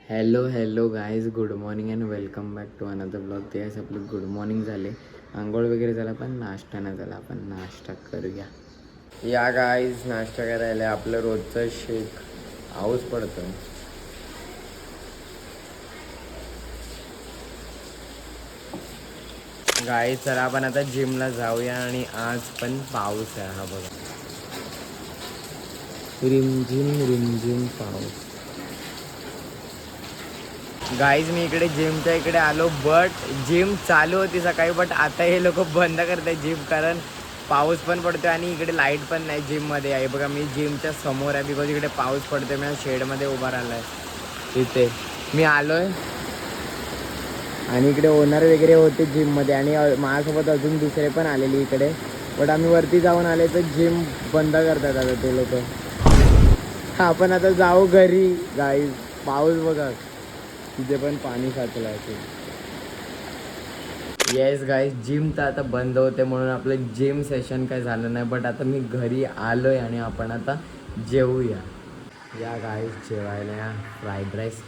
Hello guys, good morning and welcome back to another blog. ते आज आपलं good morning झाले, आंघोळ वगैरे झाला, पण नाश्ता नाही झाला. आपण नाश्ता करूया. या गाईज, नाश्ता करायला आपलं रोजचं शेक. पाऊस पडतोय. गाईज चला आपण आता जिमला जाऊया. आणि आज पण पाऊस आहे. हा बघा, रिमझिम पाऊस. गाईज मी इकडे जिमच्या इकडे आलो, बट जिम चालू होती सकाळी, बट आता हे लोक बंद करतात जिम, कारण पाऊस पण पडतोय आणि इकडे लाईट पण नाही जिममध्ये. आहे बघा, मी जिमच्या समोर आहे, बिकॉज इकडे पाऊस पडतोय. मी शेडमध्ये उभा राहिला आहे. इथे मी आलो आहे आणि इकडे ओनर वगैरे होते जिममध्ये, आणि माझ्यासोबत अजून दुसरे पण आलेले इकडे. बट आम्ही वरती जाऊन आले तर जिम बंद करतात आता ते लोक. आपण आता जाऊ घरी. गाईज पाऊस बघा, तिथे पण पाणी साचलं आहे. येस गाईज, जिम तर आता बंद होते म्हणून आपलं जिम सेशन काय झालं नाही. बट आता मी घरी आलो आहे आणि आपण आता जेवूया. या गाईज जेवायला या. Fried rice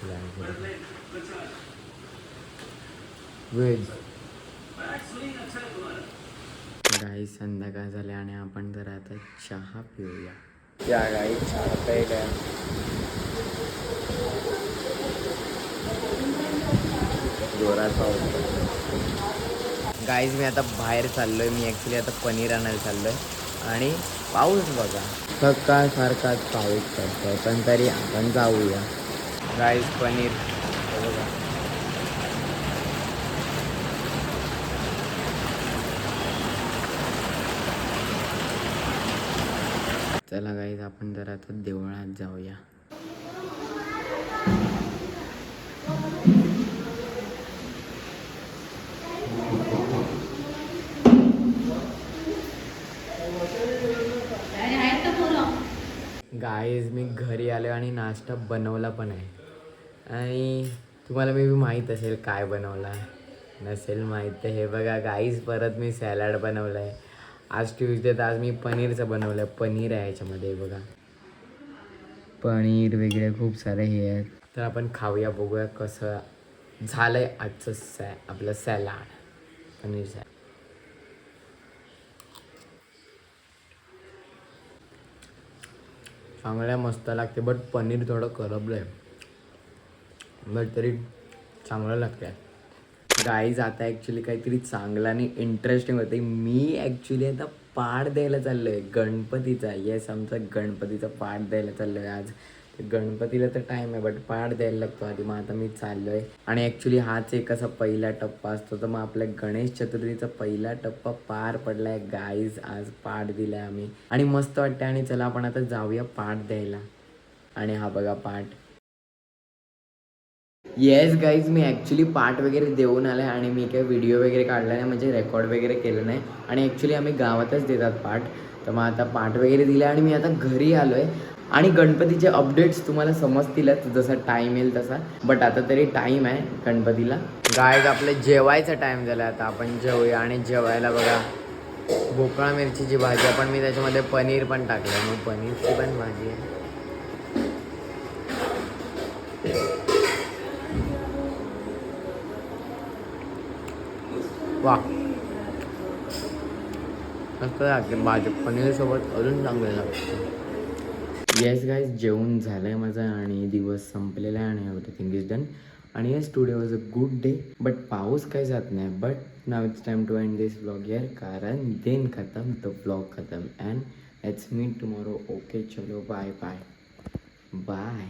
veg. गाईज संध्याकाळ झाले आणि आपण जर आता चहा पिऊया. या गाईज चहा प्यायला. जोरात पाऊस. गाईज मी आता बाहेर चाललोय. मी ॲक्च्युली आता पनीर आणायला चाललोय आणि पाऊस बघा, सकाळसारखाच पाऊस पडतोय, पण तरी आपण जाऊया. गाईज पनीर बघा. चला गाईज आपण जरा आता देवळात जाऊया. गाईज मी घरी आलो आणि नाश्ता बनवला पण आहे. आणि तुम्हाला मे बी माहीत असेल काय बनवला आहे. नसेल माहीत तर हे बघा गाईज, परत मी सॅलड बनवलं आहे. आज ट्यूजडे तर आज मी पनीरचं बनवलं आहे. पनीर आहे ह्याच्यामध्ये बघा, पनीर वगैरे खूप सारे हे आहेत. तर आपण खाऊया, बघूया कसं झालं आहे आजचं आपलं सॅलड, पनीर सॅलड. चांगल्या मस्त लागते, बट पनीर थोडं करपलं आहे, बट तरी चांगलं लागतं. गाईज आता ॲक्च्युली काहीतरी चांगलं आणि इंटरेस्टिंग होते. मी ॲक्च्युली आता पाठ द्यायला चाललो आहे गणपतीचा. येस, आमचा गणपतीचा पाठ द्यायला चाललो आहे आज. गणपतीला तर टाईम आहे, बट पाठ द्यायला लागतो आधी. मग आता मी चाललो आहे. आणि ॲक्च्युली हाच एक असा पहिला टप्पा असतो, तर मग आपल्या गणेश चतुर्थीचा पहिला टप्पा पार पडला आहे गाईज. आज पाठ दिला आहे आम्ही आणि मस्त वाटतं. आणि चला आपण आता जाऊया पाठ द्यायला. आणि हा बघा पाठ. येस गाईज, मी ॲक्च्युली पाठ वगैरे देऊन आला आहे आणि मी काही व्हिडिओ वगैरे काढला नाही, म्हणजे रेकॉर्ड वगैरे केलं नाही. आणि ॲक्च्युली आम्ही गावातच देतात पाठ. तर मग आता पाठ वगैरे दिला आणि मी आता घरी आलो आहे. आणि गणपतीचे अपडेट्स तुम्हाला समजतीलच जसा टाईम येईल तसा. बट आता तरी टाईम आहे गणपतीला. गाईज आपलं जेवायचा टाईम झाला, आता आपण जेवूया. आणि जेवायला बघा, भोपळा मिरचीची भाजी, पण मी त्याच्यामध्ये पनीर पण टाकलं, मग पनीरची पण भाजी आहे. वा, मस्त लागते भाजी, पनीरसोबत अजून चांगलं लागतं. येस गाईज, जेवण झालं आहे माझं आणि दिवस संपलेला आहे आणि एव्हरीथिंग इज डन. आणि yes, today was a good day. But पाऊस काही जात नाही. But now it's time to end this vlog here, कारण दिन खतम तो व्लॉग खतम. And let's meet tomorrow. Okay, चलो बाय बाय बाय.